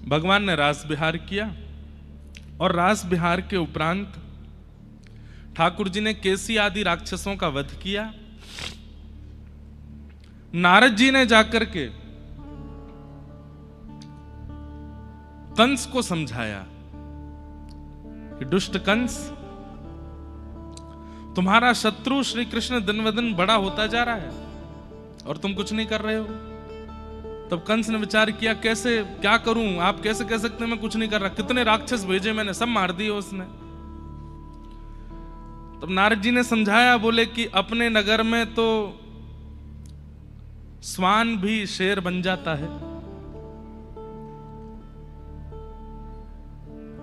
भगवान ने रास विहार किया और रास विहार के उपरांत ठाकुर जी ने केसी आदि राक्षसों का वध किया। नारद जी ने जाकर के कंस को समझाया कि दुष्ट कंस, तुम्हारा शत्रु श्री कृष्ण दिन ब दिन बड़ा होता जा रहा है और तुम कुछ नहीं कर रहे हो। तब कंस ने विचार किया, कैसे, क्या करूं, आप कैसे कह सकते हैं मैं कुछ नहीं कर रहा, कितने राक्षस भेजे मैंने, सब मार दिए उसने। तब नारद जी ने समझाया, बोले कि अपने नगर में तो स्वान भी शेर बन जाता है,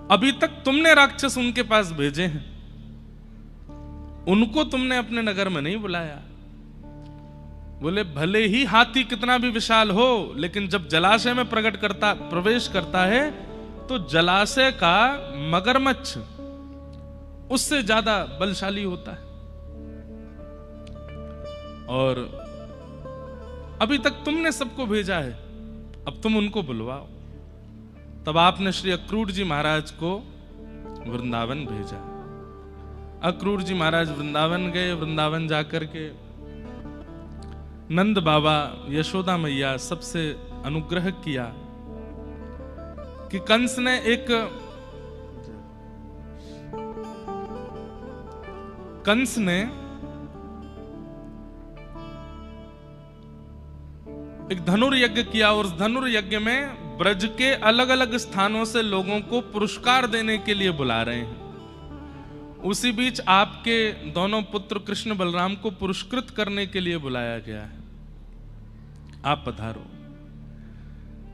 अभी तक तुमने राक्षस उनके पास भेजे हैं, उनको तुमने अपने नगर में नहीं बुलाया। बोले भले ही हाथी कितना भी विशाल हो, लेकिन जब जलाशय में प्रवेश करता है तो जलाशय का मगरमच्छ उससे ज्यादा बलशाली होता है। और अभी तक तुमने सबको भेजा है, अब तुम उनको बुलवाओ। तब आपने श्री अक्रूर जी महाराज को वृंदावन भेजा। अक्रूर जी महाराज वृंदावन गए। वृंदावन जाकर के नंद बाबा, यशोदा मैया सबसे अनुग्रह किया कि कंस ने एक धनुर्यज्ञ किया और उस धनुर्यज्ञ में ब्रज के अलग अलग स्थानों से लोगों को पुरस्कार देने के लिए बुला रहे हैं। उसी बीच आपके दोनों पुत्र कृष्ण बलराम को पुरस्कृत करने के लिए बुलाया गया है, आप पधारो।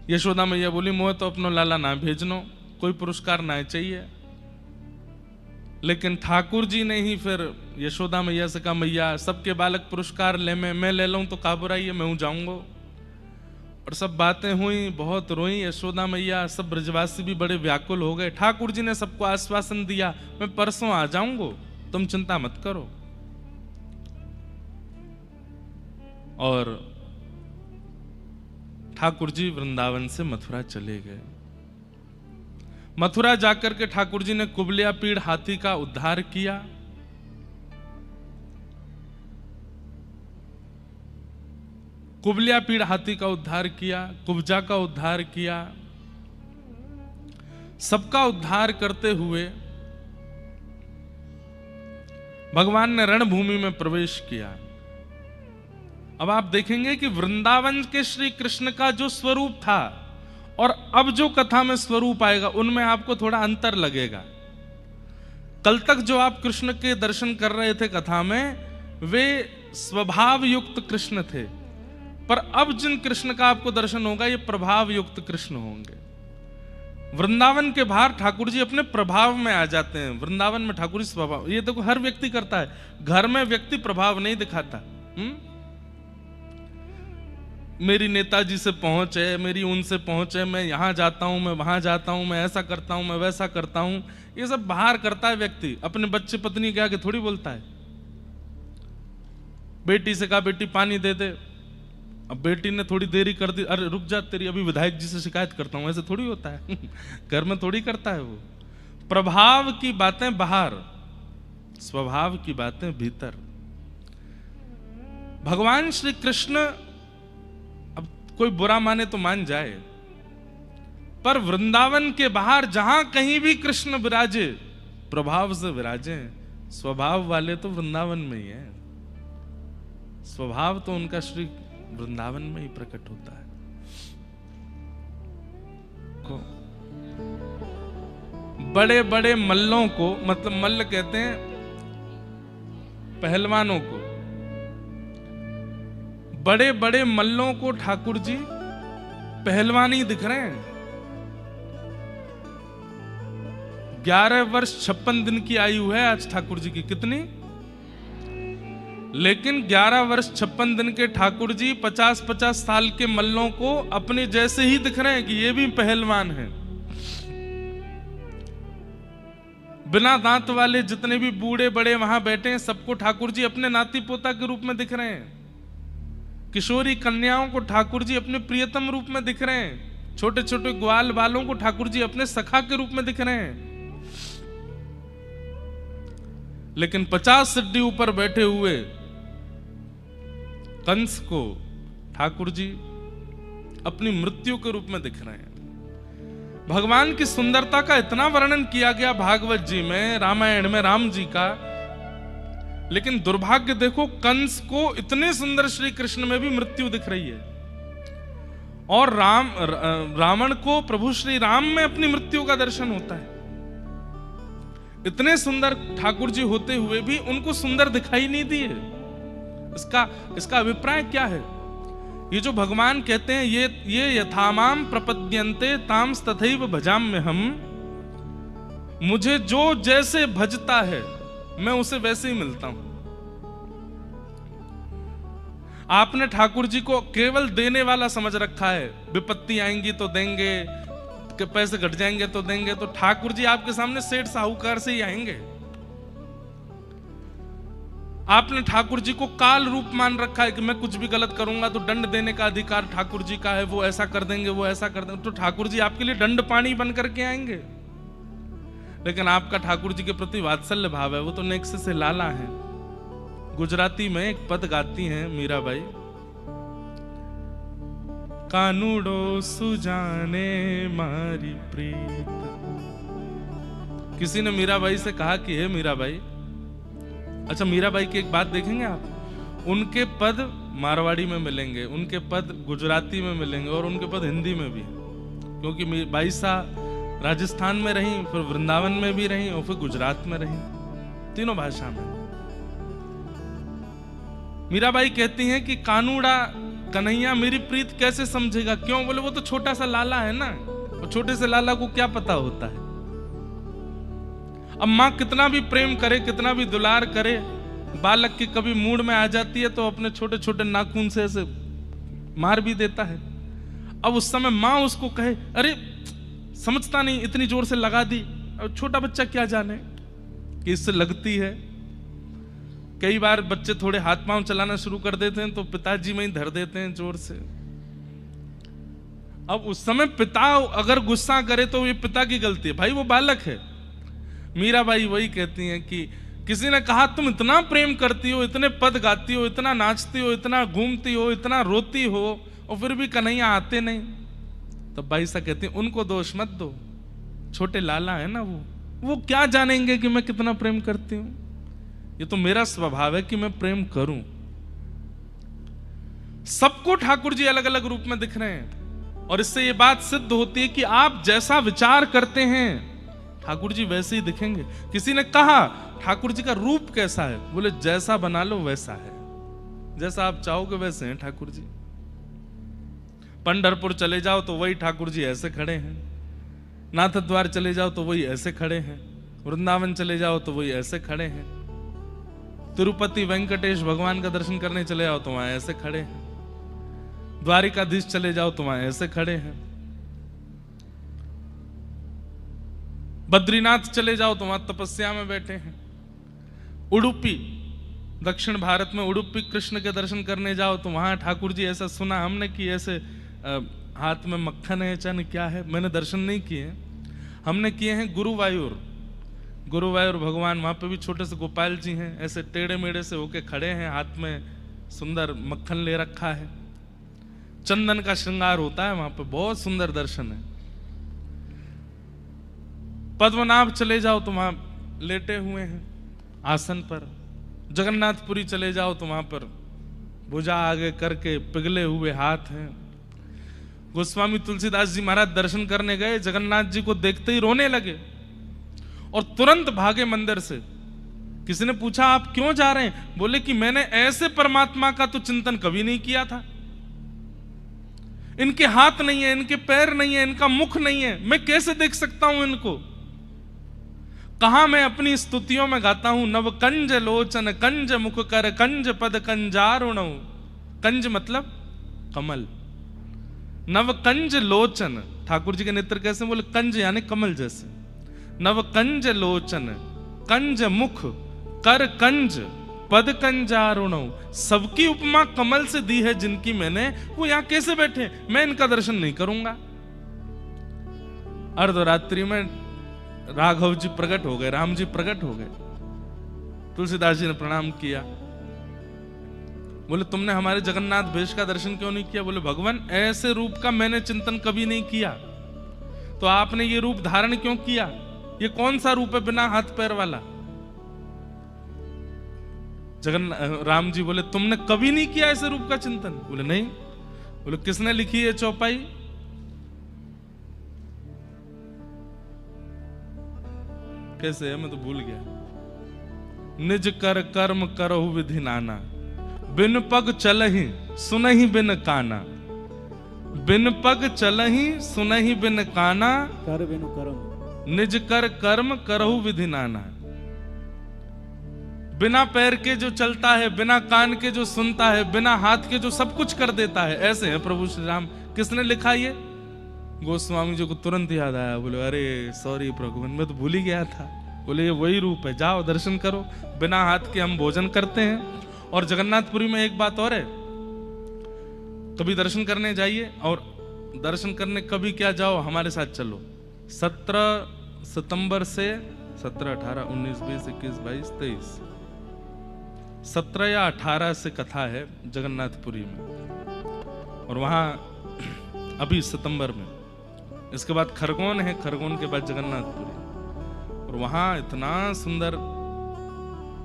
यशोदा मैया बोली, मोह तो अपनो लाला ना भेजनो, कोई पुरस्कार ना चाहिए। लेकिन ठाकुर जी ने ही फिर यशोदा मैया से कहा, मैया सबके बालक पुरस्कार ले, मैं ले लूं तो का बुराई है, मैं हूं जाऊंगा। और सब बातें हुई, बहुत रोई यशोदा मैया, सब ब्रजवासी भी बड़े व्याकुल हो गए। ठाकुर जी ने सबको आश्वासन दिया, मैं परसों आ जाऊंगा, तुम चिंता मत करो। और ठाकुर जी वृंदावन से मथुरा चले गए। मथुरा जाकर के ठाकुर जी ने कुबलिया पीड़ हाथी का उद्धार किया। कुबलिया पीड़ हाथी का उद्धार किया, कुब्जा का उद्धार किया। सबका उद्धार करते हुए भगवान ने रणभूमि में प्रवेश किया। अब आप देखेंगे कि वृंदावन के श्री कृष्ण का जो स्वरूप था और अब जो कथा में स्वरूप आएगा, उनमें आपको थोड़ा अंतर लगेगा। कल तक जो आप कृष्ण के दर्शन कर रहे थे कथा में, वे स्वभाव युक्त कृष्ण थे, पर अब जिन कृष्ण का आपको दर्शन होगा, ये प्रभाव युक्त कृष्ण होंगे। वृंदावन के बाहर ठाकुर जी अपने प्रभाव में आ जाते हैं, वृंदावन में ठाकुर जी स्वभाव। ये देखो हर व्यक्ति करता है, घर में व्यक्ति प्रभाव नहीं दिखाता। मेरी नेताजी से पहुंच है, मेरी उनसे पहुंच है, मैं यहां जाता हूं, मैं वहां जाता हूं, मैं ऐसा करता हूं, मैं वैसा करता हूं, ये सब बाहर करता है व्यक्ति। अपने बच्चे पत्नी के आगे थोड़ी बोलता है। बेटी से कहा, बेटी पानी दे दे, अब बेटी ने थोड़ी देरी कर दी, अरे रुक जा, तेरी अभी विधायक जी से शिकायत करता हूं, ऐसे थोड़ी होता है। घर में थोड़ी करता है वो। प्रभाव की बातें बाहर, स्वभाव की बातें भीतर। भगवान श्री कृष्ण, अब कोई बुरा माने तो मान जाए, पर वृंदावन के बाहर जहां कहीं भी कृष्ण विराजे, प्रभाव से विराजे। स्वभाव वाले तो वृंदावन में ही है, स्वभाव तो उनका श्री वृंदावन में ही प्रकट होता है। बड़े बड़े मल्लों को, मतलब मल्ल कहते हैं पहलवानों को, बड़े बड़े मल्लों को ठाकुर जी पहलवान ही दिख रहे हैं। 11 वर्ष 56 दिन की आयु है आज ठाकुर जी की। कितनी? लेकिन 11 वर्ष 56 दिन के ठाकुर जी 50-50 साल के मल्लों को अपने जैसे ही दिख रहे हैं कि ये भी पहलवान हैं। बिना दांत वाले जितने भी बूढ़े बड़े वहां बैठे हैं, सबको ठाकुर जी अपने नाती पोता के रूप में दिख रहे हैं। किशोरी कन्याओं को ठाकुर जी अपने प्रियतम रूप में दिख रहे हैं। छोटे छोटे ग्वाल बालों को ठाकुर जी अपने सखा के रूप में दिख रहे हैं। लेकिन 50 सिड्डी ऊपर बैठे हुए कंस को ठाकुर जी अपनी मृत्यु के रूप में दिख रहे हैं। भगवान की सुंदरता का इतना वर्णन किया गया भागवत जी में, रामायण में राम जी का, लेकिन दुर्भाग्य देखो कंस को इतने सुंदर श्री कृष्ण में भी मृत्यु दिख रही है, और रावण को प्रभु श्री राम में अपनी मृत्यु का दर्शन होता है। इतने सुंदर ठाकुर जी होते हुए भी उनको सुंदर दिखाई नहीं दिए। इसका अभिप्राय क्या है? ये जो भगवान कहते हैं ये यथामाम प्रपद्यन्ते ताम्स तथैव भजाम्यहम्, मुझे जो जैसे भजता है मैं उसे वैसे ही मिलता हूं। आपने ठाकुर जी को केवल देने वाला समझ रखा है, विपत्ति आएंगी तो देंगे, कि पैसे घट जाएंगे तो देंगे, तो ठाकुर जी आपके सामने सेठ साहूकार से ही आएंगे। आपने ठाकुर जी को काल रूप मान रखा है कि मैं कुछ भी गलत करूंगा तो दंड देने का अधिकार ठाकुर जी का है, वो ऐसा कर देंगे वो ऐसा कर देंगे, तो ठाकुर जी आपके लिए दंड पानी बन करके आएंगे। लेकिन आपका ठाकुर जी के प्रति वात्सल्य भाव है, वो तो नेक्स्ट से लाला है। गुजराती में एक पद गाती हैं मीराबाई, कानूडो सुजाने मारी प्रीत। किसी ने मीराबाई से कहा कि हे मीराबाई, अच्छा मीराबाई की एक बात देखेंगे आप, उनके पद मारवाड़ी में मिलेंगे, उनके पद गुजराती में मिलेंगे और उनके पद हिंदी में भी, क्योंकि बाईसा राजस्थान में रही, फिर वृंदावन में भी रही और फिर गुजरात में रही, तीनों भाषा में। मीराबाई कहती हैं कि कानूड़ा कन्हैया मेरी प्रीत कैसे समझेगा? क्यों? बोले वो तो छोटा सा लाला है ना, और छोटे से लाला को क्या पता होता है। अब माँ कितना भी प्रेम करे, कितना भी दुलार करे, बालक की कभी मूड में आ जाती है तो अपने छोटे छोटे नाखून से ऐसे मार भी देता है। अब उस समय माँ उसको कहे अरे समझता नहीं, इतनी जोर से लगा दी। अब छोटा बच्चा क्या जाने कि इससे लगती है। कई बार बच्चे थोड़े हाथ पांव चलाना शुरू कर देते हैं तो पिताजी में ही धर देते हैं जोर से। अब उस समय पिता अगर गुस्सा करे तो ये पिता की गलती है, भाई वो बालक है। मीराबाई वही कहती हैं कि किसी ने कहा तुम इतना प्रेम करती हो, इतने पद गाती हो, इतना नाचती हो, इतना घूमती हो, इतना रोती हो, और फिर भी कन्हैया आते नहीं। तब बाई सा कहती हैं उनको दोष मत दो, छोटे लाला है ना, वो क्या जानेंगे कि मैं कितना प्रेम करती हूं। ये तो मेरा स्वभाव है कि मैं प्रेम करूं। सबको ठाकुर जी अलग अलग रूप में दिख रहे हैं, और इससे ये बात सिद्ध होती है कि आप जैसा विचार करते हैं ठाकुर जी वैसे ही दिखेंगे। किसी ने कहा ठाकुर जी का रूप कैसा है? बोले जैसा बना लो वैसा है, जैसा आप चाहोगे वैसे हैं ठाकुर जी। पंढरपुर चले जाओ तो वही ठाकुर जी ऐसे खड़े हैं, नाथ द्वार चले जाओ तो वही ऐसे खड़े हैं, वृंदावन चले जाओ तो वही ऐसे खड़े हैं, तिरुपति वेंकटेश भगवान का दर्शन करने चले जाओ तो वहां ऐसे खड़े हैं, द्वारिकाधीश चले जाओ तो वहां ऐसे खड़े हैं, बद्रीनाथ चले जाओ तो वहां तपस्या में बैठे हैं, उडुपी दक्षिण भारत में उडुपी कृष्ण के दर्शन करने जाओ तो वहां ठाकुर जी ऐसा सुना हमने कि ऐसे हाथ में मक्खन है चन क्या है, मैंने दर्शन नहीं किए, हमने किए हैं गुरुवायूर भगवान, वहां पे भी छोटे से गोपाल जी हैं, ऐसे टेढ़े मेढ़े से होके खड़े हैं, हाथ में सुंदर मक्खन ले रखा है, चंदन का श्रृंगार होता है वहां पे, बहुत सुंदर दर्शन है। पद्मनाभ चले जाओ तो वहां लेटे हुए हैं आसन पर, जगन्नाथपुरी चले जाओ तो वहां पर भुजा आगे करके पिघले हुए हाथ हैं। गोस्वामी तुलसीदास जी महाराज दर्शन करने गए, जगन्नाथ जी को देखते ही रोने लगे और तुरंत भागे मंदिर से। किसी ने पूछा आप क्यों जा रहे हैं? बोले कि मैंने ऐसे परमात्मा का तो चिंतन कभी नहीं किया था, इनके हाथ नहीं है, इनके पैर नहीं है, इनका मुख नहीं है, मैं कैसे देख सकता हूं इनको? कहा मैं अपनी स्तुतियों में गाता हूं, नव कंज लोचन कंज मुख कर कंज पद कंजारुण। कंज मतलब कमल, नव कंज लोचन, ठाकुर जी के नेत्र कैसे? बोले कंज यानी कमल जैसे, नव कंज लोचन, कंज मुख कर कंज पद कंजारुण। सबकी उपमा कमल से दी है जिनकी मैंने, वो यहां कैसे बैठे? मैं इनका दर्शन नहीं करूंगा। अर्धरात्रि में राघव जी प्रकट हो गए, राम जी प्रकट हो गए। तुलसीदास जी ने प्रणाम किया, बोले तुमने हमारे जगन्नाथ भेष का दर्शन क्यों नहीं किया? बोले भगवान ऐसे रूप का मैंने चिंतन कभी नहीं किया, तो आपने ये रूप धारण क्यों किया? ये कौन सा रूप है बिना हाथ पैर वाला? राम जी बोले तुमने कभी नहीं किया ऐसे रूप का चिंतन? बोले नहीं। बोले किसने लिखी है चौपाई? कैसे है, मैं तो भूल गया। निज कर कर्म करहु विधि नाना, बिन पग चलहि सुनहि बिन काना। बिन पग चलहि सुनहि बिन काना, कर बिनु कर्म निज कर कर्म करहु विधि नाना। बिना पैर के जो चलता है, बिना कान के जो सुनता है, बिना हाथ के जो सब कुछ कर देता है, ऐसे है प्रभु श्री राम। किसने लिखा ये? गोस्वामी जी को तुरंत याद आया, बोले अरे सॉरी प्रभु, मैं तो भूल ही गया था। बोले ये वही रूप है, जाओ दर्शन करो। बिना हाथ के हम भोजन करते हैं। और जगन्नाथपुरी में एक बात और है, कभी दर्शन करने जाइए, और दर्शन करने कभी क्या जाओ, हमारे साथ चलो। 17 सितंबर से 17, 18, 19, 20, 21, 22, 23, 17 या 18 से कथा है जगन्नाथपुरी में। और वहां अभी सितंबर में, इसके बाद खरगोन है, खरगोन के बाद जगन्नाथपुरी। और वहां इतना सुंदर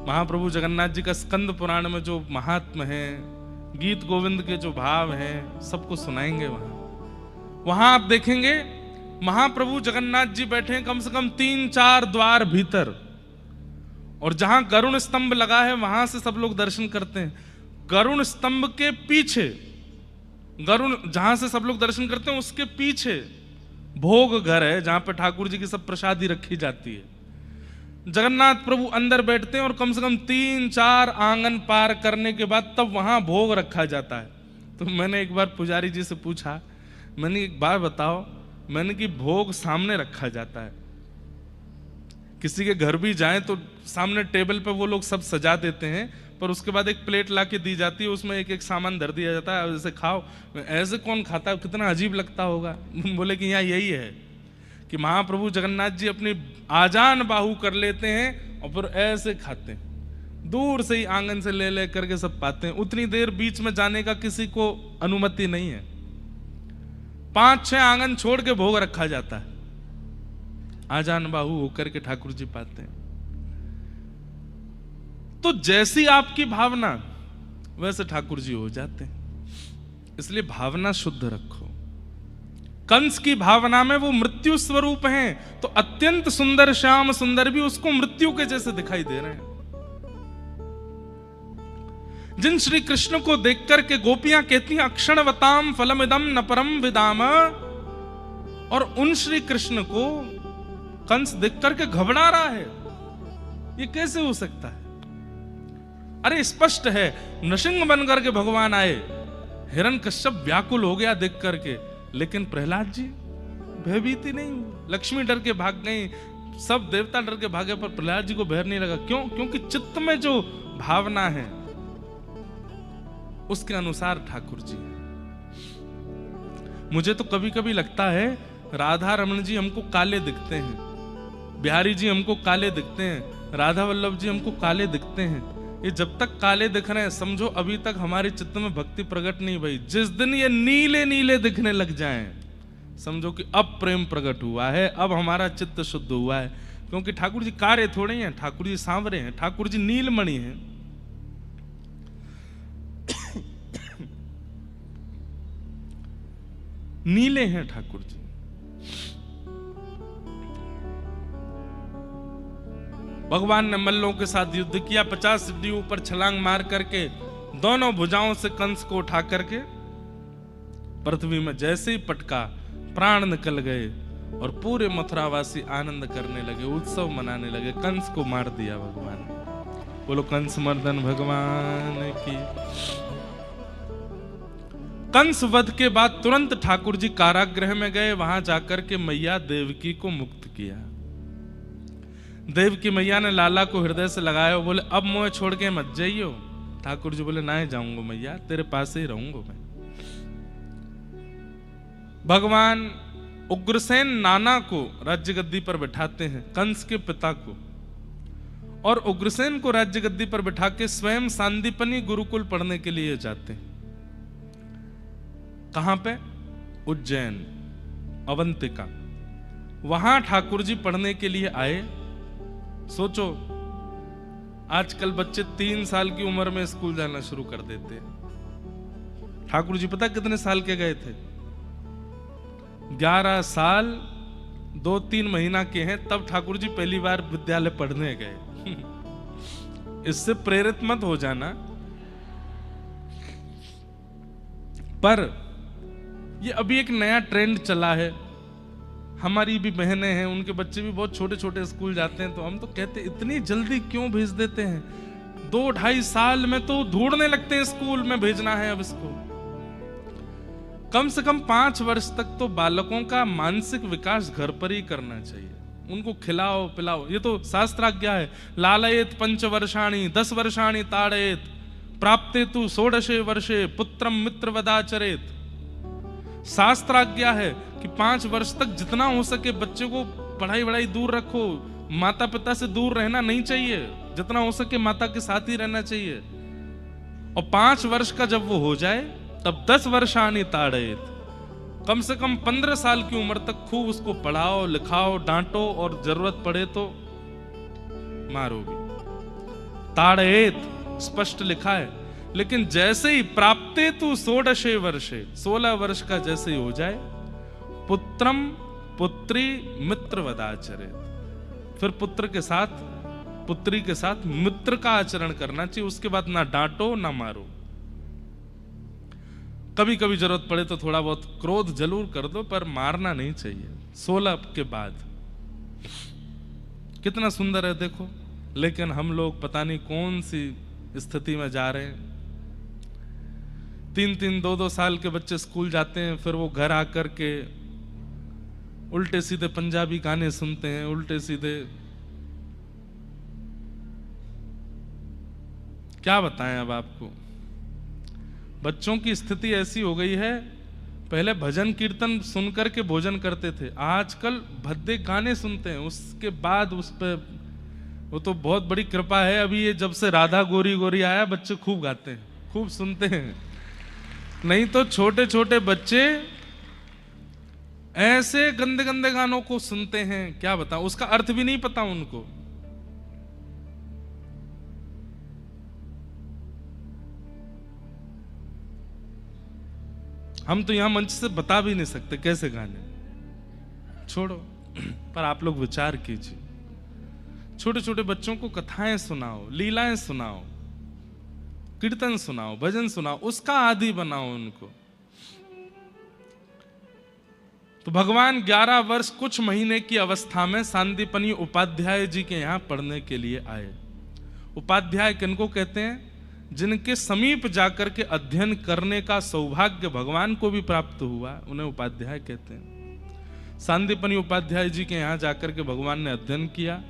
महाप्रभु जगन्नाथ जी का स्कंद पुराण में जो महात्म्य है, गीत गोविंद के जो भाव हैं, सबको सुनाएंगे वहां आप देखेंगे महाप्रभु जगन्नाथ जी बैठे कम से कम 3-4 द्वार भीतर, और जहां गरुण स्तंभ लगा है वहां से सब लोग दर्शन करते हैं। गरुण स्तंभ के पीछे, गरुण जहां से सब लोग दर्शन करते हैं उसके पीछे भोग घर है, जहां पे ठाकुर जी की सब प्रसादी रखी जाती है। जगन्नाथ प्रभु अंदर बैठते हैं और कम से कम 3-4 आंगन पार करने के बाद तब वहां भोग रखा जाता है। तो मैंने एक बार पुजारी जी से पूछा, मैंने एक बार बताओ, मैंने कि भोग सामने रखा जाता है, किसी के घर भी जाएं तो सामने टेबल पे वो लोग सब सजा देते हैं, पर उसके बाद एक प्लेट ला के दी जाती है, उसमें एक एक सामान धर दिया जाता है, जैसे खाओ। ऐसे कौन खाता है? कितना अजीब लगता होगा। बोले कि यहाँ यही है कि महाप्रभु जगन्नाथ जी अपनी आजान बाहु कर लेते हैं और फिर ऐसे खाते हैं, दूर से ही आंगन से ले ले करके सब पाते हैं। उतनी देर बीच में जाने का किसी को अनुमति नहीं है। 5-6 आंगन छोड़ के भोग रखा जाता है, आजान बाहु होकर के ठाकुर जी पाते हैं। तो जैसी आपकी भावना वैसे ठाकुर जी हो जाते हैं। इसलिए भावना शुद्ध रखो। कंस की भावना में वो मृत्यु स्वरूप हैं, तो अत्यंत सुंदर श्याम सुंदर भी उसको मृत्यु के जैसे दिखाई दे रहे हैं। जिन श्री कृष्ण को देख करके गोपियां कहती हैं अक्षणवताम फलमिदम न परम विदाम, और उन श्री कृष्ण को कंस देख करके घबरा रहा है। ये कैसे हो सकता है? अरे स्पष्ट है, नृसिंह बन करके भगवान आए, हिरण्यकश्यप व्याकुल हो गया देख करके, लेकिन प्रहलाद जी भयभीति नहीं हुई। लक्ष्मी डर के भाग गई, सब देवता डर के भागे, पर प्रहलाद जी को भय नहीं लगा। क्यों? क्योंकि चित्त में जो भावना है उसके अनुसार ठाकुर जी। मुझे तो कभी कभी लगता है राधा रमण जी हमको काले दिखते हैं, बिहारी जी हमको काले दिखते हैं, राधा वल्लभ जी हमको काले दिखते हैं। ये जब तक काले दिख रहे हैं समझो अभी तक हमारे चित्त में भक्ति प्रकट नहीं भई। जिस दिन ये नीले नीले दिखने लग जाएं समझो कि अब प्रेम प्रकट हुआ है, अब हमारा चित्त शुद्ध हुआ है। क्योंकि ठाकुर जी कारे थोड़े हैं, ठाकुर जी सांवरे हैं, ठाकुर जी नीलमणि हैं। नीले हैं ठाकुर जी। भगवान ने मल्लों के साथ युद्ध किया, 50 सीढ़ियों ऊपर छलांग मार करके दोनों भुजाओं से कंस को उठा करके पृथ्वी में जैसे ही पटका, प्राण निकल गए और पूरे मथुरावासी आनंद करने लगे, उत्सव मनाने लगे। कंस को मार दिया भगवान ने। बोलो कंस मर्दन भगवान की। कंस वध के बाद तुरंत ठाकुर जी कारागृह में गए, वहां जाकर के मैया देवकी को मुक्त किया। देवकी मैया ने लाला को हृदय से लगाया, बोले अब मोह छोड़ के मत जाइयो। ठाकुर जी बोले नहीं जाऊंगा मैया, तेरे पास ही रहूंगा मैं। भगवान उग्रसेन नाना को राज्य गद्दी पर बिठाते हैं, कंस के पिता को, और उग्रसेन को राज्य गद्दी पर बिठा के स्वयं सांदीपनी गुरुकुल पढ़ने के लिए जाते हैं। कहां पे? उज्जैन, अवंतिका। वहां ठाकुर जी पढ़ने के लिए आए। सोचो, आजकल बच्चे 3 साल की उम्र में स्कूल जाना शुरू कर देते हैं। ठाकुर जी पता कितने साल के गए थे? 11 साल 2-3 महीना के हैं, तब ठाकुर जी पहली बार विद्यालय पढ़ने गए। इससे प्रेरित मत हो जाना, पर ये अभी एक नया ट्रेंड चला है। हमारी भी बहनें हैं, उनके बच्चे भी बहुत छोटे छोटे स्कूल जाते हैं, तो हम तो कहते इतनी जल्दी क्यों भेज देते हैं? 2-2.5 साल में तो ढूंढने लगते हैं स्कूल में भेजना है अब इसको। कम से कम 5 वर्ष तक तो बालकों का मानसिक विकास घर पर ही करना चाहिए। उनको खिलाओ पिलाओ, ये तो शास्त्राज्ञा है। लालयेत 5 वर्षाणि 10 वर्षाणि ताड़येत प्राप्ते तु 16 वर्षे पुत्रम मित्रवदाचरेत। शास्त्राज्ञा है कि 5 वर्ष तक जितना हो सके बच्चे को पढ़ाई दूर रखो। माता पिता से दूर रहना नहीं चाहिए, जितना हो सके माता के साथ ही रहना चाहिए। और 5 वर्ष का जब वो हो जाए तब 10 वर्षाणि ताड़येत, कम से कम 15 साल की उम्र तक खूब उसको पढ़ाओ लिखाओ, डांटो, और जरूरत पड़े तो मारो भी। ताड़येत स्पष्ट लिखा है। लेकिन जैसे ही प्राप्ते तु 16 वर्षे, 16 वर्ष का जैसे ही हो जाए, पुत्रम पुत्री मित्रवदाचरेत, फिर पुत्र के साथ पुत्री के साथ मित्र का आचरण करना चाहिए। उसके बाद ना डांटो ना मारो। कभी कभी जरूरत पड़े तो थोड़ा बहुत क्रोध जरूर कर दो, पर मारना नहीं चाहिए 16 के बाद। कितना सुंदर है देखो। लेकिन हम लोग पता नहीं कौन सी स्थिति में जा रहे हैं। 3-3, 2-2 साल के बच्चे स्कूल जाते हैं, फिर वो घर आकर के उल्टे सीधे पंजाबी गाने सुनते हैं, उल्टे सीधे क्या बताएं अब आपको। बच्चों की स्थिति ऐसी हो गई है, पहले भजन कीर्तन सुनकर के भोजन करते थे, आजकल भद्दे गाने सुनते हैं। उसके बाद उस पे वो तो बहुत बड़ी कृपा है, अभी ये जब से राधा गोरी गोरी आया बच्चे खूब गाते हैं, खूब सुनते हैं। नहीं तो छोटे छोटे बच्चे ऐसे गंदे गंदे गानों को सुनते हैं, क्या बताऊं, उसका अर्थ भी नहीं पता उनको। हम तो यहां मंच से बता भी नहीं सकते कैसे गाने, छोड़ो। पर आप लोग विचार कीजिए, छोटे छोटे बच्चों को कथाएं सुनाओ, लीलाएं सुनाओ, कीर्तन सुनाओ, भजन सुनाओ, उसका आदि बनाओ उनको। तो भगवान 11 वर्ष कुछ महीने की अवस्था में सांदीपनी उपाध्याय जी के यहां पढ़ने के लिए आए। उपाध्याय किनको कहते हैं? जिनके समीप जाकर के अध्ययन करने का सौभाग्य भगवान को भी प्राप्त हुआ, उन्हें उपाध्याय कहते हैं। सांदीपनी उपाध्याय जी के यहां जाकर के भगवान ने अध्ययन किया,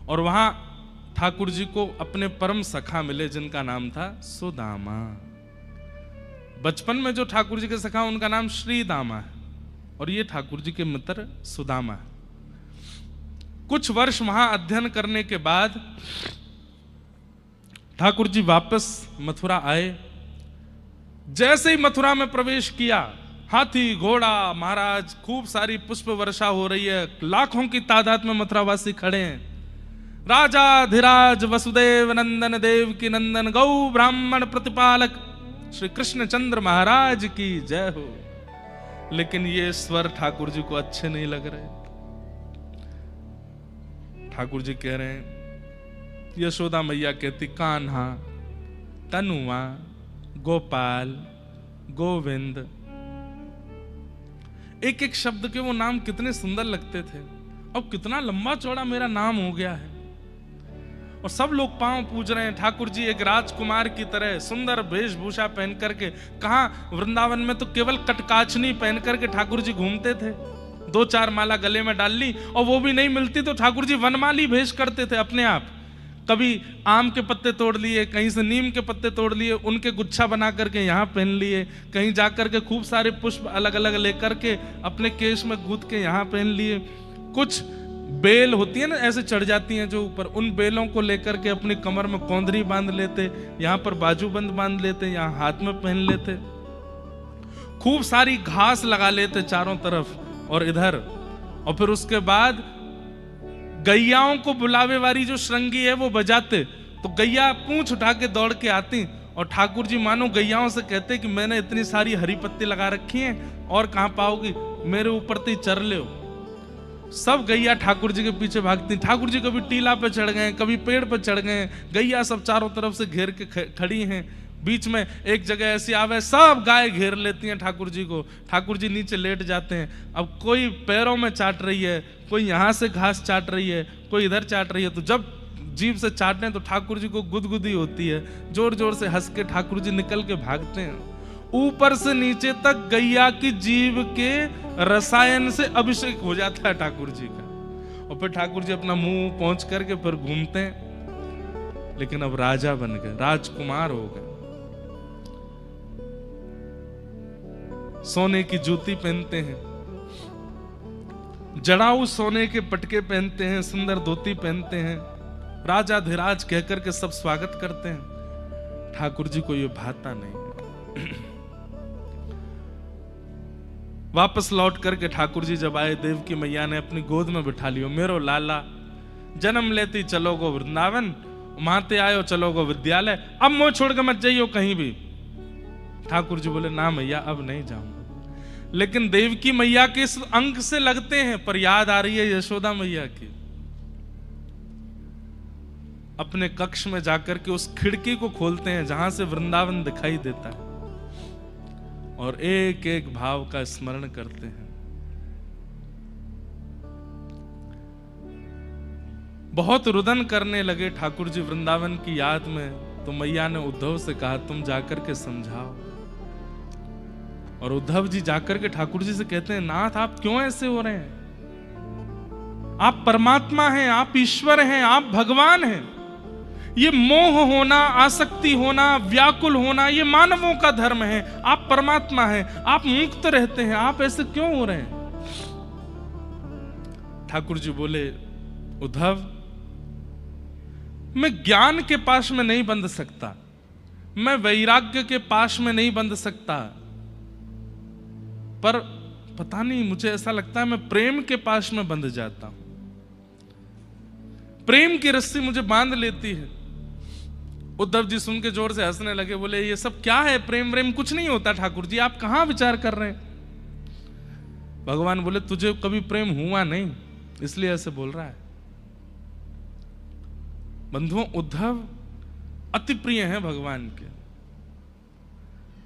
और वहां ठाकुर जी को अपने परम सखा मिले, जिनका नाम था सुदामा। बचपन में जो ठाकुर जी के सखा उनका नाम श्री दामा है, और ये ठाकुर जी के मित्र सुदामा है। कुछ वर्ष वहां अध्ययन करने के बाद ठाकुर जी वापस मथुरा आए। जैसे ही मथुरा में प्रवेश किया, हाथी घोड़ा महाराज, खूब सारी पुष्प वर्षा हो रही है, लाखों की तादाद में मथुरावासी खड़े हैं। राजा धीराज वसुदेव नंदन देव की नंदन गौ ब्राह्मण प्रतिपालक श्री कृष्णचंद्र महाराज की जय हो। लेकिन ये स्वर ठाकुर जी को अच्छे नहीं लग रहे। ठाकुर जी कह रहे हैं, यशोदा मैया कहती कान्हा, तनुआ, गोपाल, गोविंद, एक एक शब्द के वो नाम कितने सुंदर लगते थे। अब कितना लंबा चौड़ा मेरा नाम हो गया है, और सब लोग पांव पूज रहे हैं। ठाकुर जी एक राजकुमार की तरह सुंदर वेशभूषा पहन करके, कहां वृंदावन में तो केवल कटकाचनी पहन करके ठाकुर जी घूमते थे। 2-4 माला गले में डाल ली, और वो भी नहीं मिलती तो ठाकुर जी वनमाली भेष करते थे अपने आप। कभी आम के पत्ते तोड़ लिए, कहीं से नीम के पत्ते तोड़ लिए, उनके गुच्छा बना करके यहाँ पहन लिए, कहीं जा करके खूब सारे पुष्प अलग अलग लेकर के अपने केश में गूंथ के यहाँ पहन लिए। कुछ बेल होती है ना ऐसे चढ़ जाती हैं जो ऊपर, उन बेलों को लेकर के अपनी कमर में कौंधरी बांध लेते, यहाँ पर बाजूबंद बांध लेते, यहाँ हाथ में पहन लेते। खूब सारी घास लगा लेते चारों तरफ और इधर, और फिर उसके बाद गैयाओं को बुलावे वाली जो श्रृंगी है वो बजाते, तो गैया पूंछ उठा के दौड़ के आती और ठाकुर जी मानो गैयाओं से कहते कि मैंने इतनी सारी हरी पत्ती लगा रखी हैं और कहां पाओगी, मेरे ऊपर तो चर ले। सब गैया ठाकुर जी के पीछे भागती। ठाकुर जी कभी टीला पे चढ़ गए, कभी पेड़ पे चढ़ गए, गैया सब चारों तरफ से घेर के खड़ी हैं। बीच में एक जगह ऐसी आवे, सब गाय घेर लेती हैं ठाकुर जी को। ठाकुर जी नीचे लेट जाते हैं। अब कोई पैरों में चाट रही है, कोई यहाँ से घास चाट रही है, कोई इधर चाट रही है, तो जब जीभ से चाटने तो ठाकुर जी को गुदगुदी होती है, जोर जोर से हंस के ठाकुर जी निकल के भागते हैं। ऊपर से नीचे तक गैया की जीभ के रसायन से अभिषेक हो जाता है ठाकुर जी का, और फिर ठाकुर जी अपना मुंह पहुंच करके फिर घूमते हैं। लेकिन अब राजा बन गए, राजकुमार हो गए। सोने की जूती पहनते हैं, जड़ाऊ सोने के पटके पहनते हैं, सुंदर धोती पहनते हैं, राजा धीराज कहकर के सब स्वागत करते हैं। ठाकुर जी को ये भाता नहीं। वापस लौट करके ठाकुर जी जब आए, देवकी मैया ने अपनी गोद में बिठा लियो, मेरो लाला जन्म लेती चलो गो वृंदावन, माते आयो चलो गो विद्यालय, अब मुझे छोड़ के मत जाइयो कहीं भी। ठाकुर जी बोले ना मैया अब नहीं जाऊंगा। लेकिन देवकी मैया के इस अंक से लगते हैं, पर याद आ रही है यशोदा मैया की। अपने कक्ष में जाकर के उस खिड़की को खोलते हैं जहां से वृंदावन दिखाई देता है, और एक एक भाव का स्मरण करते हैं। बहुत रुदन करने लगे ठाकुर जी वृंदावन की याद में, तो मैया ने उद्धव से कहा तुम जाकर के समझाओ। और उद्धव जी जाकर के ठाकुर जी से कहते हैं नाथ आप क्यों ऐसे हो रहे हैं, आप परमात्मा हैं, आप ईश्वर हैं, आप भगवान हैं। ये मोह होना, आसक्ति होना, व्याकुल होना, ये मानवों का धर्म है। आप परमात्मा हैं, आप मुक्त रहते हैं, आप ऐसे क्यों हो रहे हैं। ठाकुर जी बोले उद्धव मैं ज्ञान के पाश में नहीं बंध सकता, मैं वैराग्य के पाश में नहीं बंध सकता, पर पता नहीं मुझे ऐसा लगता है मैं प्रेम के पाश में बंध जाता हूं। प्रेम की रस्सी मुझे बांध लेती है। उद्धव जी सुन के जोर से हंसने लगे, बोले ये सब क्या है, प्रेम व्रेम कुछ नहीं होता ठाकुर जी, आप कहां विचार कर रहे हैं। भगवान बोले तुझे कभी प्रेम हुआ नहीं, इसलिए ऐसे बोल रहा है। बंधुओं उद्धव अति प्रिय हैं भगवान के।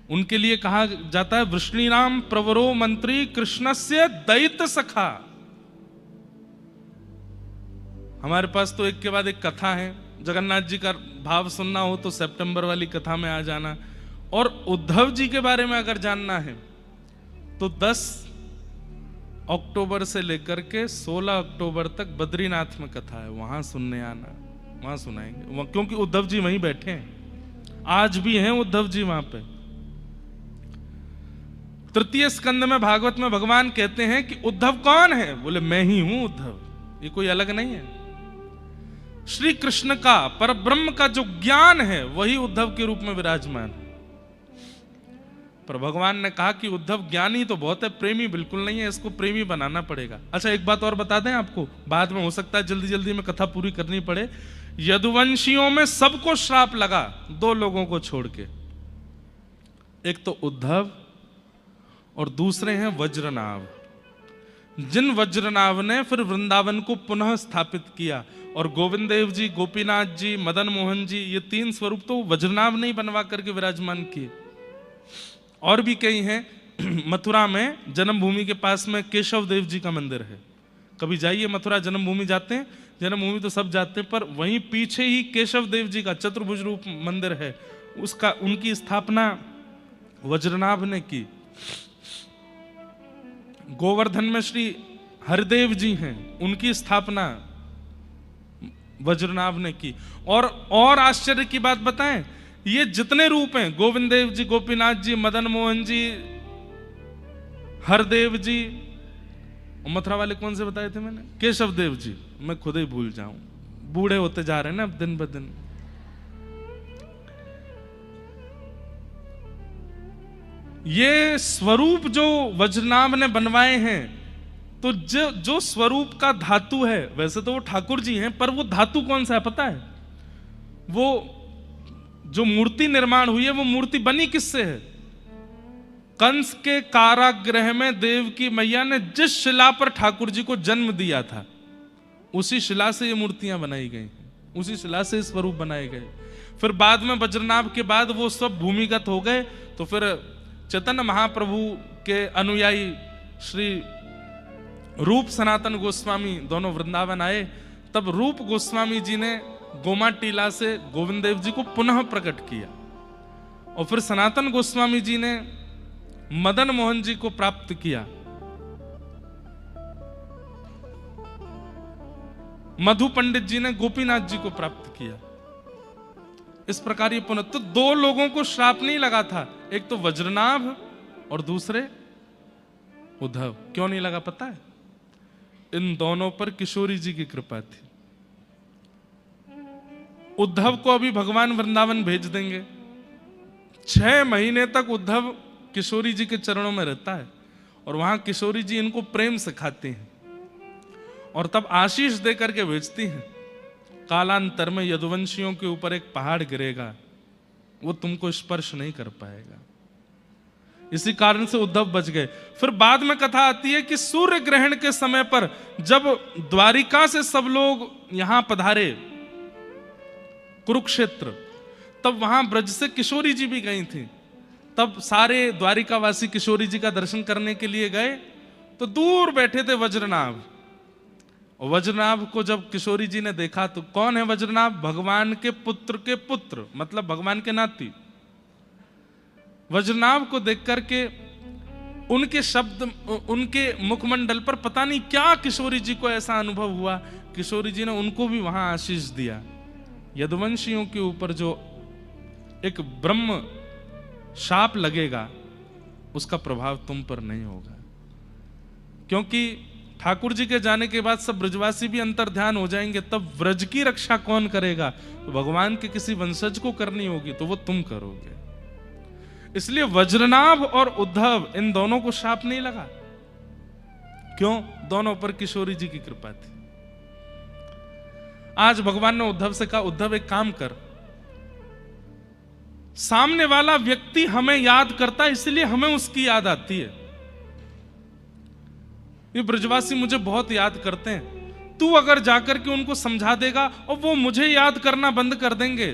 उनके लिए कहा जाता है वृष्णीनाम प्रवरो मंत्री कृष्णस्य दैत सखा। हमारे पास तो एक के बाद एक कथा है, जगन्नाथ जी का भाव सुनना हो तो सितंबर वाली कथा में आ जाना। और उद्धव जी के बारे में अगर जानना है तो 10 अक्टूबर से लेकर के 16 अक्टूबर तक बद्रीनाथ में कथा है, वहां सुनने आना, वहां सुनाएंगे, क्योंकि उद्धव जी वहीं बैठे हैं, आज भी हैं उद्धव जी वहां पे। तृतीय स्कंद में भागवत में भगवान कहते हैं कि उद्धव कौन है, बोले मैं ही हूं उद्धव, ये कोई अलग नहीं है। श्री कृष्ण का, परब्रह्म का जो ज्ञान है वही उद्धव के रूप में विराजमान है। पर भगवान ने कहा कि उद्धव ज्ञानी तो बहुत है, प्रेमी बिल्कुल नहीं है, इसको प्रेमी बनाना पड़ेगा। अच्छा एक बात और बता दें आपको, बाद में हो सकता है जल्दी जल्दी में कथा पूरी करनी पड़े। यदुवंशियों में सबको श्राप लगा 2 लोगों को छोड़ के, एक तो उद्धव और दूसरे हैं वज्रनाभ। जिन वज्रनाभ ने फिर वृंदावन को पुनः स्थापित किया, और गोविंद देव जी, गोपीनाथ जी, मदन मोहन जी, ये 3 स्वरूप तो वज्रनाभ नहीं बनवा करके विराजमान किए। और भी कई हैं। मथुरा में जन्मभूमि के पास में केशव देव जी का मंदिर है, कभी जाइए मथुरा, जन्मभूमि जाते हैं, जन्मभूमि तो सब जाते हैं, पर वहीं पीछे ही केशव देव जी का चतुर्भुज रूप मंदिर है, उसका उनकी स्थापना वज्रनाभ ने की। गोवर्धन में श्री हरिदेव जी हैं, उनकी स्थापना वज्रनाभ ने की। और आश्चर्य की बात बताएं, ये जितने रूप हैं, गोविंद देव जी, गोपीनाथ जी, मदन मोहन जी, हरदेव जी, मथुरा वाले कौन से बताए थे मैंने, केशव देव जी, मैं खुद ही भूल जाऊं, बूढ़े होते जा रहे हैं ना अब दिन ब दिन। ये स्वरूप जो वज्रनाभ ने बनवाए हैं, तो जो स्वरूप का धातु है, वैसे तो वो ठाकुर जी हैं, पर वो धातु कौन सा है पता है? वो जो मूर्ति निर्माण हुई है, वो मूर्ति बनी किससे है? कंस के कारागृह में देव की मैया ने जिस शिला पर ठाकुर जी को जन्म दिया था, उसी शिला से ये मूर्तियां बनाई गई, उसी शिला से स्वरूप बनाए गए। फिर बाद में वज्रनाभ के बाद वो सब भूमिगत हो गए, तो फिर चैतन्य महाप्रभु के अनुयायी श्री रूप सनातन गोस्वामी दोनों वृंदावन आए। तब रूप गोस्वामी जी ने गोमा टीला से गोविंद देव जी को पुनः प्रकट किया, और फिर सनातन गोस्वामी जी ने मदन मोहन जी को प्राप्त किया, मधु पंडित जी ने गोपीनाथ जी को प्राप्त किया। इस प्रकार ये पुनः, तो दो लोगों को श्राप नहीं लगा था, एक तो वज्रनाभ और दूसरे उद्धव। क्यों नहीं लगा पता है? इन दोनों पर किशोरी जी की कृपा थी। उद्धव को अभी भगवान वृंदावन भेज देंगे, 6 महीने तक उद्धव किशोरी जी के चरणों में रहता है, और वहां किशोरी जी इनको प्रेम सिखाती हैं, और तब आशीष दे करके भेजती हैं, कालांतर में यदुवंशियों के ऊपर एक पहाड़ गिरेगा, वो तुमको स्पर्श नहीं कर पाएगा। इसी कारण से उद्धव बच गए। फिर बाद में कथा आती है कि सूर्य ग्रहण के समय पर जब द्वारिका से सब लोग यहां पधारे कुरुक्षेत्र, तब वहां ब्रज से किशोरी जी भी गई थी। तब सारे द्वारिकावासी किशोरी जी का दर्शन करने के लिए गए, तो दूर बैठे थे वज्रनाभ। वज्रनाभ को जब किशोरी जी ने देखा, तो कौन है वज्रनाभ? भगवान के पुत्र, मतलब भगवान के नाती। वज्रनाभ को देख करके उनके शब्द, उनके मुखमंडल पर पता नहीं क्या किशोरी जी को ऐसा अनुभव हुआ, किशोरी जी ने उनको भी वहां आशीष दिया। यदुवंशियों के ऊपर जो एक ब्रह्म शाप लगेगा, उसका प्रभाव तुम पर नहीं होगा, क्योंकि ठाकुर जी के जाने के बाद सब ब्रजवासी भी अंतर्ध्यान हो जाएंगे। तब व्रज की रक्षा कौन करेगा? तो भगवान के किसी वंशज को करनी होगी, तो वो तुम करोगे। इसलिए वज्रनाभ और उद्धव, इन दोनों को शाप नहीं लगा। क्यों? दोनों पर किशोरी जी की कृपा थी। आज भगवान ने उद्धव से कहा, उद्धव एक काम कर, सामने वाला व्यक्ति हमें याद करता है, इसलिए हमें उसकी याद आती है। ये ब्रजवासी मुझे बहुत याद करते हैं, तू अगर जाकर के उनको समझा देगा और वो मुझे याद करना बंद कर देंगे,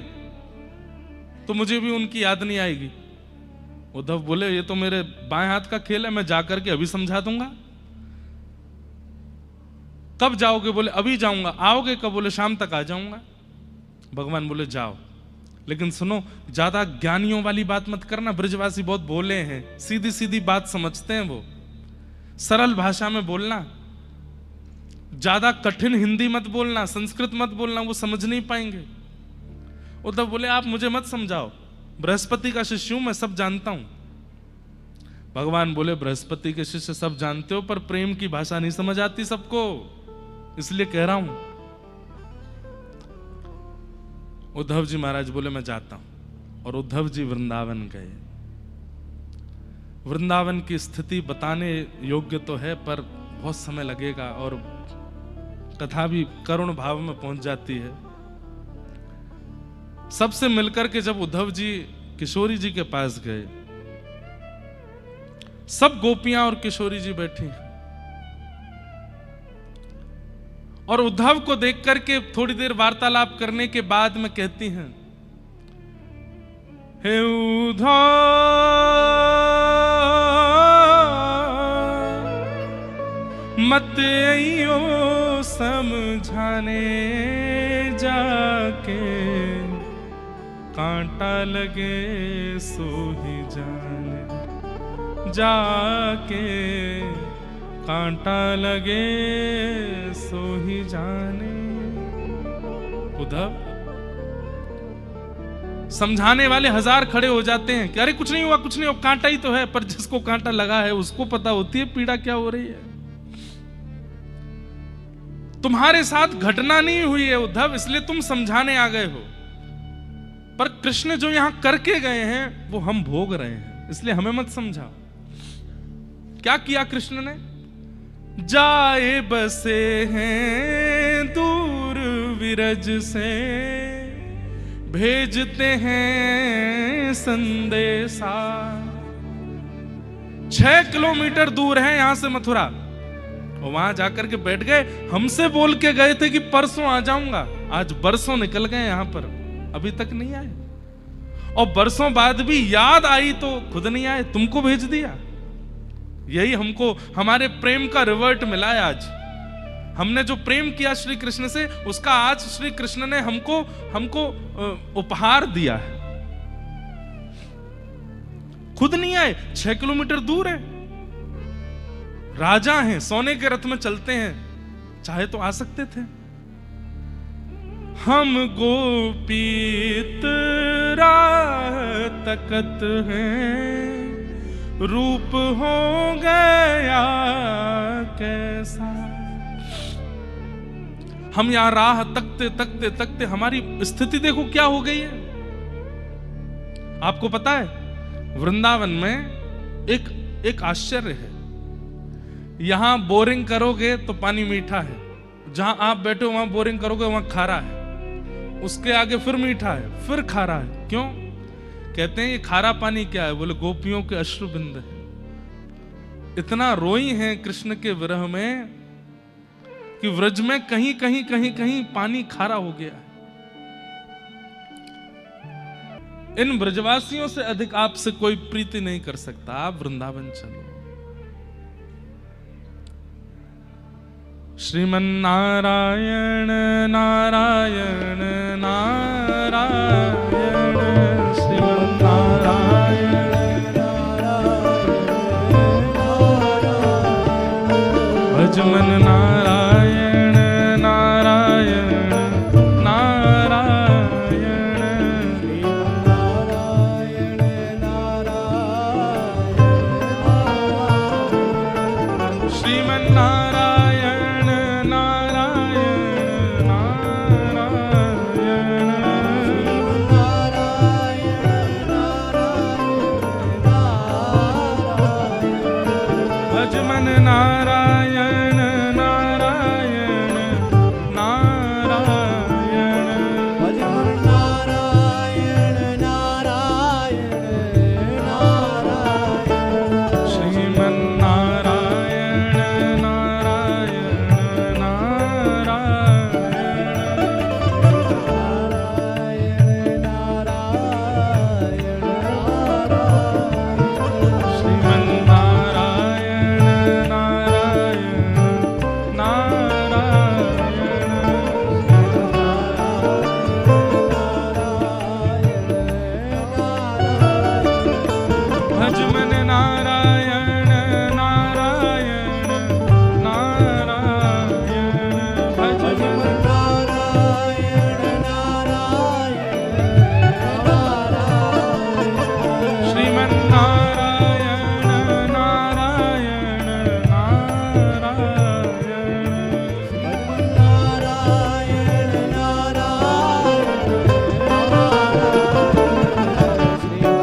तो मुझे भी उनकी याद नहीं आएगी। उद्धव बोले, ये तो मेरे बाएं हाथ का खेल है, मैं जाकर के अभी समझा दूंगा। कब जाओगे? बोले अभी जाऊंगा। आओगे कब? बोले शाम तक आ जाऊंगा। भगवान बोले जाओ, लेकिन सुनो, ज्यादा ज्ञानियों वाली बात मत करना, ब्रजवासी बहुत भोले हैं, सीधी सीधी बात समझते हैं, वो सरल भाषा में बोलना, ज्यादा कठिन हिंदी मत बोलना, संस्कृत मत बोलना, वो समझ नहीं पाएंगे। उद्धव बोले आप मुझे मत समझाओ, बृहस्पति का शिष्य हूं मैं, सब जानता हूं। भगवान बोले बृहस्पति के शिष्य सब जानते हो, पर प्रेम की भाषा नहीं समझ आती सबको, इसलिए कह रहा हूं। उद्धव जी महाराज बोले मैं जाता हूं, और उद्धव जी वृंदावन गए। वृंदावन की स्थिति बताने योग्य तो है, पर बहुत समय लगेगा, और कथा भी करुण भाव में पहुंच जाती है। सबसे मिलकर के जब उद्धव जी किशोरी जी के पास गए, सब गोपियां और किशोरी जी बैठी, और उद्धव को देख करके थोड़ी देर वार्तालाप करने के बाद में कहती हैं, हे उद्धव मत आइयो समझाने, जाके कांटा लगे सो ही जाने, जाके कांटा लगे सो ही जाने। उद्धव, समझाने वाले 1000 खड़े हो जाते हैं कि अरे कुछ नहीं हुआ, कुछ नहीं हुआ, कांटा ही तो है। पर जिसको कांटा लगा है उसको पता होती है पीड़ा क्या हो रही है। तुम्हारे साथ घटना नहीं हुई है उद्धव, इसलिए तुम समझाने आ गए हो, पर कृष्ण जो यहां करके गए हैं वो हम भोग रहे हैं, इसलिए हमें मत समझाओ। क्या किया कृष्ण ने? जाए बसे हैं दूर विरज से, भेजते हैं संदेशा। 6 किलोमीटर दूर है यहां से मथुरा, और वहां जाकर के बैठ गए। हमसे बोल के गए थे कि परसों आ जाऊंगा, आज बरसों निकल गए यहां पर, अभी तक नहीं आए। और बरसों बाद भी याद आई तो खुद नहीं आए, तुमको भेज दिया। यही हमको हमारे प्रेम का रिवर्ट मिला है। आज हमने जो प्रेम किया श्री कृष्ण से, उसका आज श्री कृष्ण ने हमको उपहार दिया है। खुद नहीं आए, 6 किलोमीटर दूर है, राजा हैं, सोने के रथ में चलते हैं, चाहे तो आ सकते थे। हम गोपीत राह तकत हैं, रूप हो गया कैसा। हम यहां राह तकते तकते तकते हमारी स्थिति देखो क्या हो गई है। आपको पता है वृंदावन में एक आश्चर्य है। यहां बोरिंग करोगे तो पानी मीठा है, जहां आप बैठे हो वहां बोरिंग करोगे वहां खारा है, उसके आगे फिर मीठा है, फिर खारा है। क्यों? कहते हैं ये खारा पानी क्या है? बोले गोपियों के अश्रुबिंद है। इतना रोई हैं कृष्ण के विरह में कि व्रज में कहीं कहीं कहीं कहीं पानी खारा हो गया है। इन ब्रजवासियों से अधिक आपसे कोई प्रीति नहीं कर सकता। आप वृंदावन चलो। श्रीमन नारायण नारायण नारायण, श्रीमन नारायण भजमन नारायण नारायण नारायण, श्रीमन नारायण नारायण नारायण, भजमन नारायण नारायण नारायण, भजमन नारायण नारायण नारायण, श्रीमन नारायण नारायण नारायण, श्रीमन नारायण नारायण नारायण, भजमन नारायण नारायण नारायण, भजमन नारायण नारायण, श्रीमन नारायण नारायण नारायण,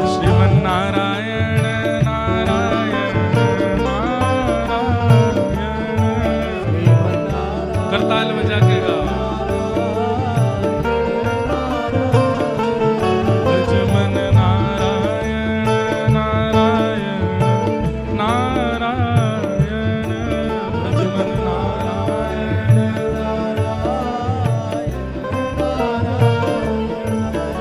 श्रीमन नारायण नारायण नारायण, करताल बजा के गाओ। भजमन नारायण नारायण नारायण, भजमन नारायण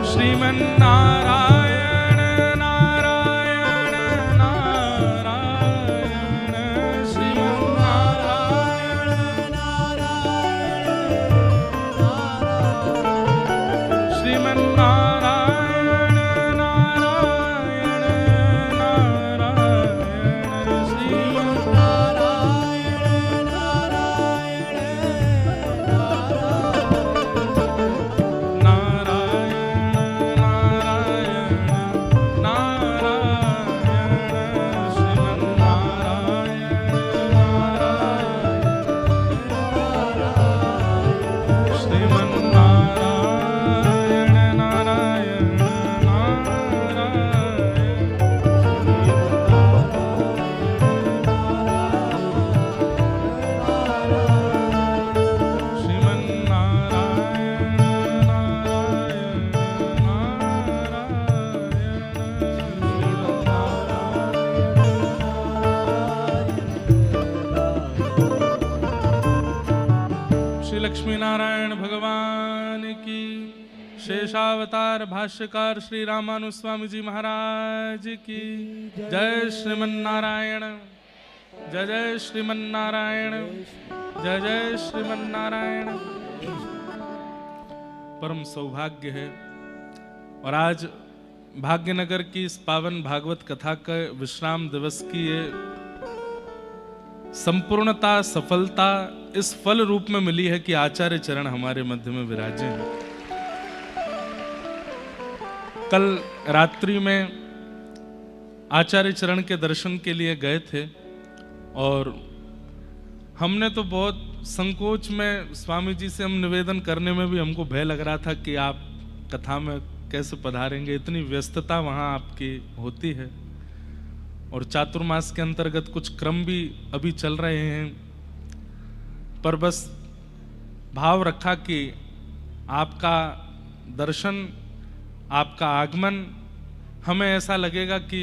श्रीमन नारायण नारायण नारायण, श्रीमन नारायण श्री लक्ष्मी नारायण भगवान की, शेषावतार भाष्यकार श्री रामानु स्वामी जी महाराज की जय। श्रीमन्नारायण जय जय श्रीमन्नारायण जय जय श्रीमन्नारायण। परम सौभाग्य है और आज भाग्यनगर की इस पावन भागवत कथा का विश्राम दिवस की ये संपूर्णता सफलता इस फल रूप में मिली है कि आचार्य चरण हमारे मध्य में विराजे हैं। कल रात्रि में आचार्य चरण के दर्शन के लिए गए थे और हमने तो बहुत संकोच में स्वामी जी से हम निवेदन करने में भी हमको भय लग रहा था कि आप कथा में कैसे पधारेंगे, इतनी व्यस्तता वहाँ आपकी होती है और चातुर्मास के अंतर्गत कुछ क्रम भी अभी चल रहे हैं, पर बस भाव रखा कि आपका दर्शन आपका आगमन हमें ऐसा लगेगा कि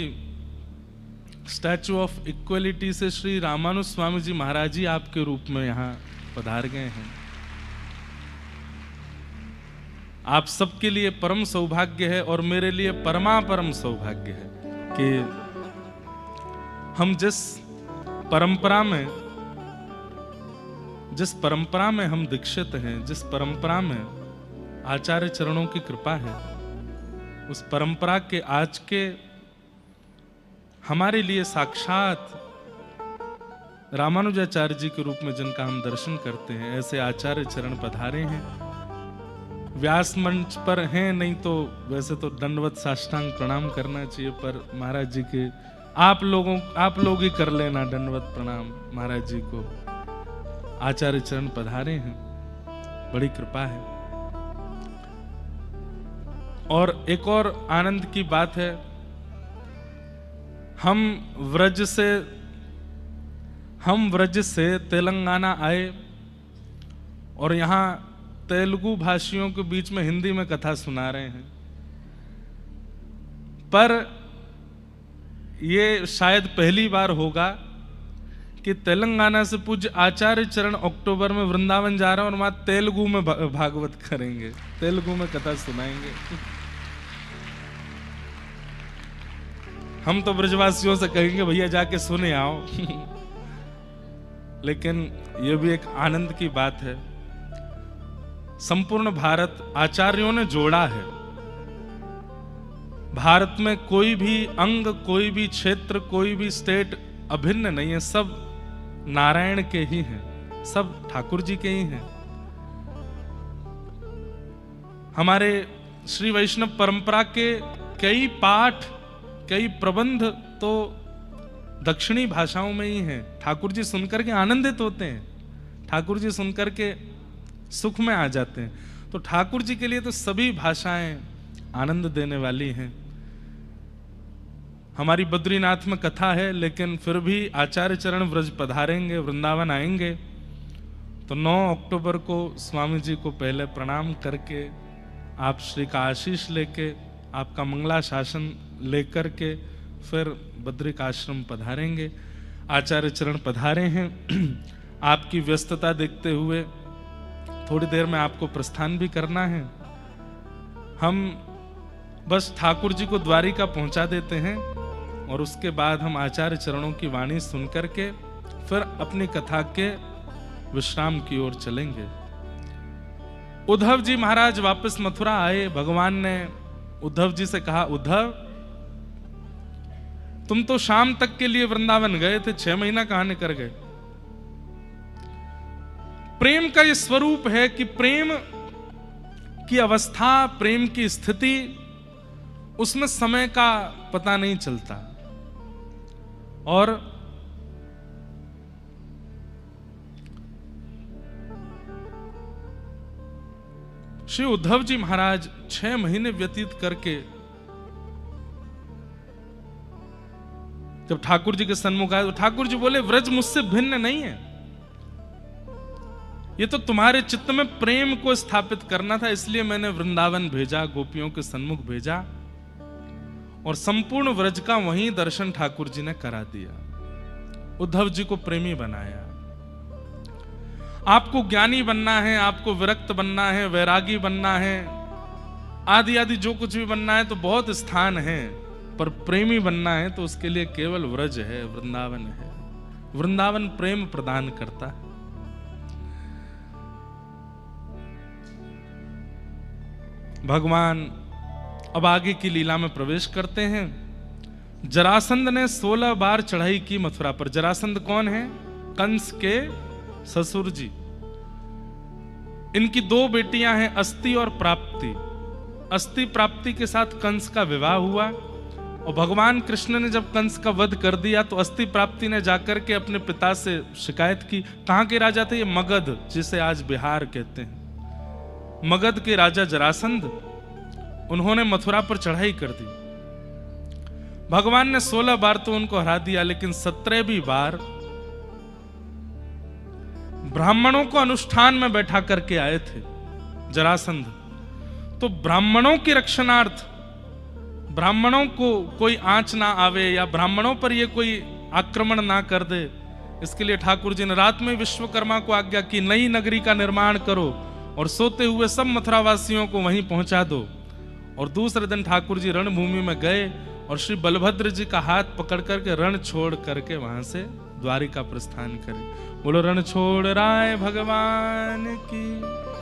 स्टैचू ऑफ इक्वलिटी से श्री रामानु स्वामी जी महाराज जी आपके रूप में यहाँ पधार गए हैं। आप सबके लिए परम सौभाग्य है और मेरे लिए परमापरम सौभाग्य है कि हम जिस परंपरा में हम दीक्षित हैं, जिस परंपरा में आचार्य चरणों की कृपा है, उस परंपरा के आज के हमारे लिए साक्षात रामानुजाचार्य जी के रूप में जिनका हम दर्शन करते हैं, ऐसे आचार्य चरण पधारे हैं। व्यास मंच पर हैं, नहीं तो वैसे तो दंडवत साष्टांग प्रणाम करना चाहिए, पर महाराज जी के आप लोग ही कर लेना दंडवत प्रणाम महाराज जी को। आचार्य चरण पधारे हैं, बड़ी कृपा है। और एक और आनंद की बात है, हम व्रज से तेलंगाना आए और यहाँ तेलुगु भाषियों के बीच में हिंदी में कथा सुना रहे हैं, पर ये शायद पहली बार होगा कि तेलंगाना से पूज्य आचार्य चरण अक्टूबर में वृंदावन जा रहे हैं और वहां तेलुगु में भागवत करेंगे, तेलुगु में कथा सुनाएंगे। हम तो ब्रजवासियों से कहेंगे भैया जाके सुने आओ लेकिन ये भी एक आनंद की बात है। संपूर्ण भारत आचार्यों ने जोड़ा है। भारत में कोई भी अंग, कोई भी क्षेत्र, कोई भी स्टेट अभिन्न नहीं है, सब नारायण के ही हैं, सब ठाकुर जी के ही हैं। हमारे श्री वैष्णव परंपरा के कई पाठ, कई प्रबंध तो दक्षिणी भाषाओं में ही हैं। ठाकुर जी सुनकर के आनंदित होते हैं, ठाकुर जी सुनकर के सुख में आ जाते हैं। तो ठाकुर जी के लिए तो सभी भाषाएं आनंद देने वाली हैं। हमारी बद्रीनाथ में कथा है, लेकिन फिर भी आचार्य चरण व्रज पधारेंगे, वृंदावन आएंगे, तो 9 अक्टूबर को स्वामी जी को पहले प्रणाम करके, आप श्री का आशीष लेके, आपका मंगलाशासन लेकर के फिर बद्रिक आश्रम पधारेंगे। आचार्य चरण पधारे हैं। आपकी व्यस्तता देखते हुए थोड़ी देर में आपको प्रस्थान भी करना है। हम बस ठाकुर जी को द्वारिका पहुंचा देते हैं और उसके बाद हम आचार्य चरणों की वाणी सुनकर के फिर अपनी कथा के विश्राम की ओर चलेंगे। उद्धव जी महाराज वापस मथुरा आए। भगवान ने उद्धव जी से कहा, उद्धव तुम तो शाम तक के लिए वृंदावन गए थे, 6 महीना कहां निकल गए। प्रेम का ये स्वरूप है कि प्रेम की अवस्था, प्रेम की स्थिति, उसमें समय का पता नहीं चलता। और श्री उद्धव जी महाराज 6 महीने व्यतीत करके जब ठाकुर जी के सन्मुख आए तो ठाकुर जी बोले, व्रज मुझसे भिन्न नहीं है, ये तो तुम्हारे चित्त में प्रेम को स्थापित करना था, इसलिए मैंने वृंदावन भेजा, गोपियों के सन्मुख भेजा और संपूर्ण व्रज का वहीं दर्शन ठाकुर जी ने करा दिया, उद्धव जी को प्रेमी बनाया। आपको ज्ञानी बनना है, आपको विरक्त बनना है, वैरागी बनना है, आदि आदि जो कुछ भी बनना है तो बहुत स्थान है, पर प्रेमी बनना है तो उसके लिए केवल व्रज है, वृंदावन है। वृंदावन प्रेम प्रदान करता है। भगवान अब आगे की लीला में प्रवेश करते हैं। जरासंध ने 16 बार चढ़ाई की मथुरा पर। जरासंध कौन है? कंस के ससुर जी। इनकी 2 बेटियां हैं, अस्ति और प्राप्ति। अस्ति प्राप्ति के साथ कंस का विवाह हुआ और भगवान कृष्ण ने जब कंस का वध कर दिया तो अस्ति प्राप्ति ने जाकर के अपने पिता से शिकायत की। कहां के राजा थे ये? मगध, जिसे आज बिहार कहते हैं। मगध के राजा जरासंध, उन्होंने मथुरा पर चढ़ाई कर दी। भगवान ने 16 बार तो उनको हरा दिया, लेकिन 17वीं बार ब्राह्मणों को अनुष्ठान में बैठा करके आए थे जरासंध। तो ब्राह्मणों की रक्षणार्थ, ब्राह्मणों को कोई आंच ना आवे या ब्राह्मणों पर ये कोई आक्रमण ना कर दे, इसके लिए ठाकुर जी ने रात में विश्वकर्मा को आज्ञा की, नई नगरी का निर्माण करो और सोते हुए सब मथुरावासियों को वहीं पहुंचा दो। और दूसरे दिन ठाकुर जी रणभूमि में गए और श्री बलभद्र जी का हाथ पकड़ करके रण छोड़ करके वहां से द्वारिका प्रस्थान करे। बोलो रण छोड़ राय भगवान की।